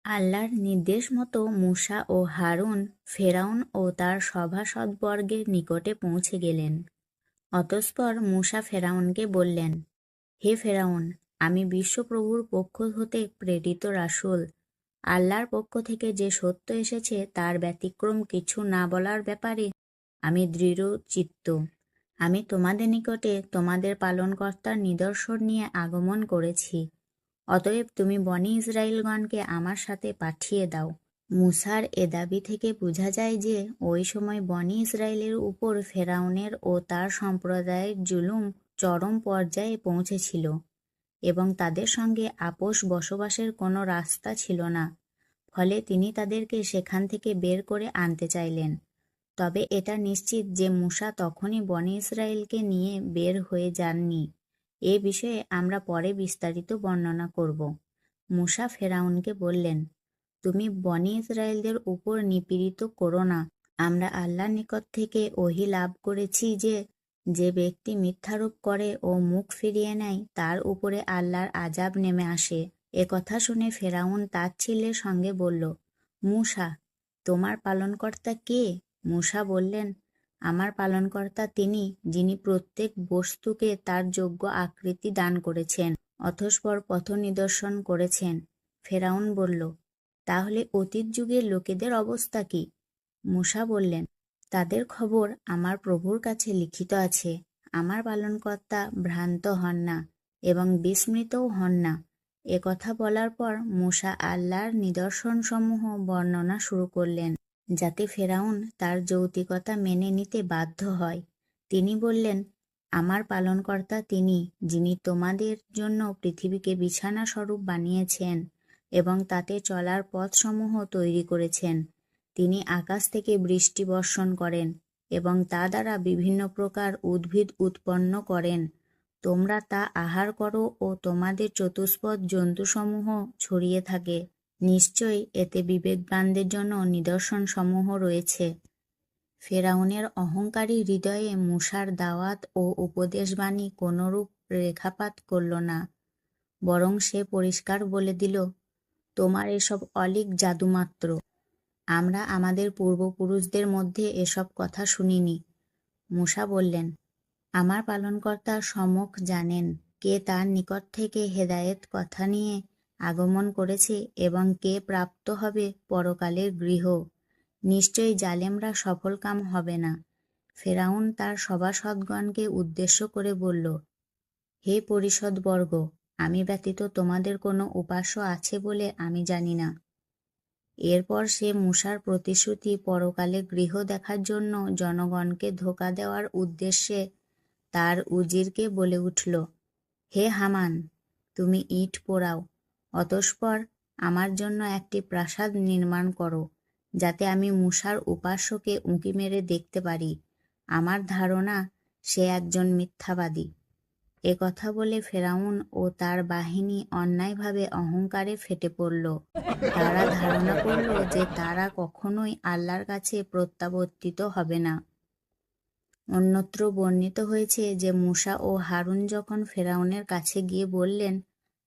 আল্লাহর নির্দেশ মতো মূসা ও হারুন ফেরাউন ও তার সভাসদবর্গের নিকটে পৌঁছে গেলেন। অতঃপর মূসা ফেরাউনকে বললেন, হে ফেরাউন, আমি বিশ্বপ্রভুর পক্ষ হতে প্রেরিত রাসূল। আল্লাহর পক্ষ থেকে যে সত্য এসেছে তার ব্যতিক্রম কিছু না বলার ব্যাপারে আমি দৃঢ় চিত্ত। আমি তোমাদের নিকটে তোমাদের পালনকর্তার নিদর্শন নিয়ে আগমন করেছি। অতএব তুমি বনী ইসরাইলগণকে আমার সাথে পাঠিয়ে দাও। মূসার এ দাবি থেকে বোঝা যায় যে ওই সময় বনী ইসরায়েলের উপর ফেরাউনের ও তার সম্প্রদায়ের জুলুম চরম পর্যায়ে পৌঁছেছিল এবং তাদের সঙ্গে আপোষ বসবাসের কোনো রাস্তা ছিল না। ফলে তিনি তাদেরকে সেখান থেকে বের করে আনতে চাইলেন। তবে এটা নিশ্চিত যে মূসা তখনই বনী ইসরায়েলকে নিয়ে বের হয়ে যাননি। এ বিষয়ে আমরা পরে বিস্তারিত বর্ণনা করব। মূসা ফেরাউনকে বললেন, তুমি বনী ইসরায়েলদের উপর নিপীড়িত করো না। আমরা আল্লাহর নিকট থেকে ওহী লাভ করেছি যে যে ব্যক্তি মিথ্যারোপ করে ও মুখ ফিরিয়ে নেয় তার উপরে আল্লাহর আযাব নেমে আসে। এ কথা শুনে ফেরাউন তাচ্ছিল্যের সঙ্গে বলল, মূসা, তোমার পালনকর্তা কে? মূসা বললেন, আমার পালনকর্তা তিনি যিনি প্রত্যেক বস্তুকে তার যোগ্য আকৃতি দান করেছেন, অতঃপর পথ নিদর্শন করেছেন। ফেরাউন বলল, তাহলে অতীত যুগের লোকেদের অবস্থা কি? মূসা বললেন, তাদের খবর আমার প্রভুর কাছে লিখিত আছে। আমার পালনকর্তা ভ্রান্ত হন না এবং বিস্মৃতও হন না। এ কথা বলার পর মূসা আল্লাহর নিদর্শনসমূহ বর্ণনা শুরু করলেন, যাতে ফেরাউন তার যৌক্তিকতা মেনে নিতে বাধ্য হয়। তিনি বললেন, আমার পালনকর্তা তিনি যিনি তোমাদের জন্য পৃথিবীকে বিছানা স্বরূপ বানিয়েছেন এবং তাতে চলার পথসমূহ তৈরি করেছেন। তিনি আকাশ থেকে বৃষ্টি বর্ষণ করেন এবং তা দ্বারা বিভিন্ন প্রকার উদ্ভিদ উৎপন্ন করেন। তোমরা তা আহার করো ও তোমাদের চতুষ্পদ জন্তুসমূহ ছড়িয়ে থাকে। নিশ্চয়ই এতে বিবেকবানদের জন্য নিদর্শনসমূহ রয়েছে। ফেরাউনের অহংকারী হৃদয়ে মূসার দাওয়াত ও উপদেশবাণী কোনরূপ রেখাপাত করল না, বরং সে পরিষ্কার বলে দিল, তোমার এসব অলীক জাদুমাত্র। আমরা আমাদের পূর্বপুরুষদের মধ্যে এসব কথা শুনিনি। মূসা বললেন, আমার পালনকর্তা সম্যক জানেন কে তার নিকট থেকে হেদায়েত কথা নিয়ে আগমন করেছে এবং কে প্রাপ্ত হবে পরকালের গৃহ। নিশ্চয়ই জালেমরা সফলকাম হবে না। ফেরাউন তার সভাসদগণকে উদ্দেশ্য করে বলল, হে পরিষদবর্গ, আমি ব্যতীত তোমাদের কোনো উপাস্য আছে বলে আমি জানি না। এরপর সে মূসার প্রতিশ্রুতি পরকালে গৃহ দেখার জন্য জনগণকে ধোঁকা দেওয়ার উদ্দেশ্যে তার উজিরকে বলে উঠল, হে হামান, তুমি ইট পোড়াও, অতঃপর আমার জন্য একটি প্রাসাদ নির্মাণ করো, যাতে আমি মূসার উপাস্যকে উঁকি মেরে দেখতে পারি। আমার ধারণা সে একজন মিথ্যাবাদী। এ কথা বলে ফেরাউন ও তার বাহিনী অন্যায়ভাবে অহংকারে ফেটে পড়ল। তারা ধারণা করল যে তারা কখনোই আল্লাহর কাছে প্রত্যাবর্তিত হবে না। অন্যত্র বর্ণিত হয়েছে যে মূসা ও হারুন যখন ফেরাউনের কাছে গিয়ে বললেন,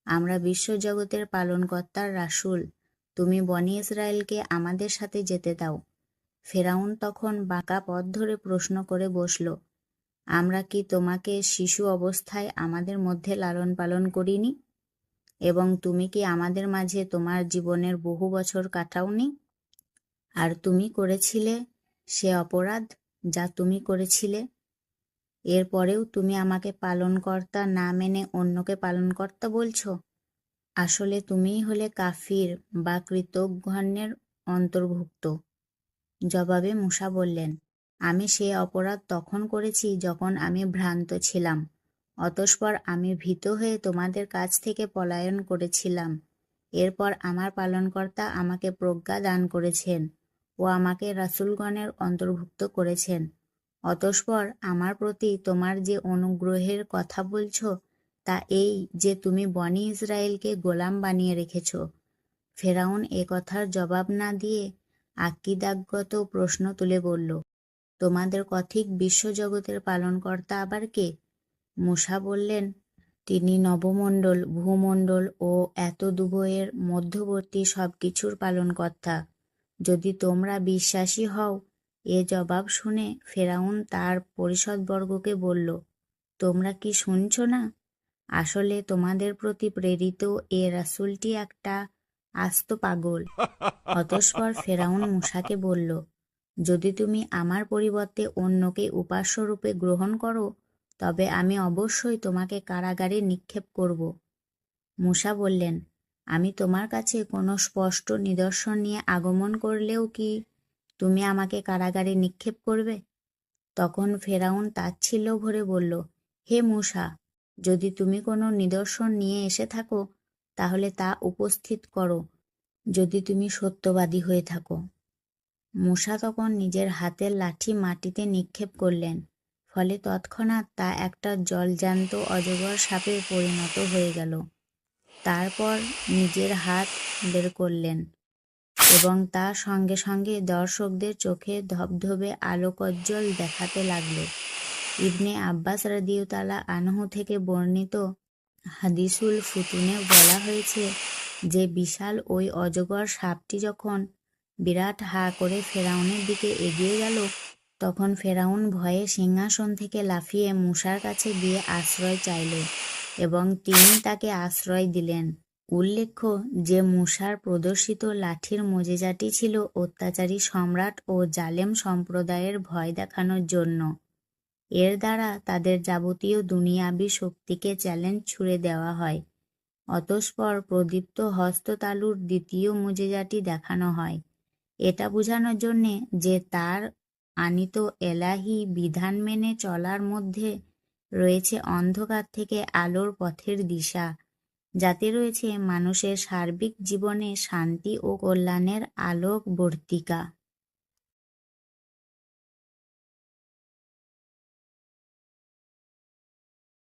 আমরা বিশ্বজগতের পালনকর্তার রাসূল, তুমি বনী ইসরায়েলকে আমাদের সাথে যেতে দাও। ফেরাউন তখন বাঁকা পথ ধরে প্রশ্ন করে বসল, আমরা কি তোমাকে শিশু অবস্থায় আমাদের মধ্যে লালন পালন করিনি? এবং তুমি কি আমাদের মাঝে তোমার জীবনের বহু বছর কাটাওনি? আর তুমি করেছিলে সে অপরাধ যা তুমি করেছিলে। এরপরেও তুমি আমাকে পালনকর্তা না মেনে অন্যকে পালনকর্তা বলছো। আসলে তুমিই হলে কাফির বা কৃতঘ্নের অন্তর্ভুক্ত। জবাবে মূসা বললেন, আমি সে অপরাধ তখন করেছি যখন আমি ভ্রান্ত ছিলাম। অতঃপর আমি ভীত হয়ে তোমাদের কাছ থেকে পলায়ন করেছিলাম। এরপর আমার পালনকর্তা আমাকে প্রজ্ঞা দান করেছেন ও আমাকে রাসূলগণের অন্তর্ভুক্ত করেছেন। অতঃপর আমার প্রতি তোমার যে অনুগ্রহের কথা বলছ তা এই যে তুমি বনী ইসরায়েলকে গোলাম বানিয়ে রেখেছ। ফেরাউন এ কথার জবাব না দিয়ে আকীদাগত প্রশ্ন তুলে বলল, তোমাদের কথিক বিশ্বজগতের পালনকর্তা আবার কে? মূসা বললেন, তিনি নবমণ্ডল, ভূমণ্ডল ও এতদুভয়ের মধ্যবর্তী সবকিছুর পালনকর্তা। যদি তোমরা বিশ্বাসী হও। এ জবাব শুনে ফেরাউন তার পরিষদবর্গকে বলল, তোমরা কি শুনছ না? আসলে তোমাদের প্রতি প্রেরিত এ রাসূলটি একটা আস্ত পাগল। অতঃপর ফেরাউন মূসাকে বলল, যদি তুমি আমার পরিবর্তে অন্যকে উপাস্যরূপে গ্রহণ করো, তবে আমি অবশ্যই তোমাকে কারাগারে নিক্ষেপ করব। মূসা বললেন, আমি তোমার কাছে কোনো স্পষ্ট নিদর্শন নিয়ে আগমন করলেও কি তুমি আমাকে কারাগারে নিক্ষেপ করবে? তখন ফেরাউন তাচ্ছিল্য ভরে বলল, হে মূসা, যদি তুমি কোনো নিদর্শন নিয়ে এসে থাকো, তাহলে তা উপস্থিত করো, যদি তুমি সত্যবাদী হয়ে থাকো। মূসা তখন নিজের হাতের লাঠি মাটিতে নিক্ষেপ করলেন, ফলে তৎক্ষণাৎ তা একটা জলজ্যান্ত অজগর সাপে পরিণত হয়ে গেল। তারপর নিজের হাত বের করলেন এবং তা সঙ্গে সঙ্গে দর্শকদের চোখে ধবধবে আলোকোজ্জ্বল দেখাতে লাগল। ইবনে আব্বাস রাদিয়াল্লাহু আনহু থেকে বর্ণিত হাদিসুল ফুতুনে বলা হয়েছে যে বিশাল ওই অজগর সাপটি যখন বিরাট হা করে ফেরাউনের দিকে এগিয়ে গেল, তখন ফেরাউন ভয়ে সিংহাসন থেকে লাফিয়ে মূসার কাছে গিয়ে আশ্রয় চাইল এবং তিনি তাকে আশ্রয় দিলেন। উল্লেখ্য যে মূসার প্রদর্শিত লাঠির মোজেজাটি ছিল অত্যাচারী সম্রাট ও জালেম সম্প্রদায়ের ভয় দেখানোর জন্য। এর দ্বারা তাদের যাবতীয় দুনিয়াবি শক্তিকে চ্যালেঞ্জ ছুড়ে দেওয়া হয়। অতঃপর প্রদীপ্ত হস্ততালুর দ্বিতীয় মুজেজাটি দেখানো হয়, এটা বোঝানোর জন্যে যে তার আনীত এলাহি বিধান মেনে চলার মধ্যে রয়েছে অন্ধকার থেকে আলোর পথের দিশা, যাতে রয়েছে মানুষের সার্বিক জীবনে শান্তি ও কল্যাণের আলোকবর্তিকা।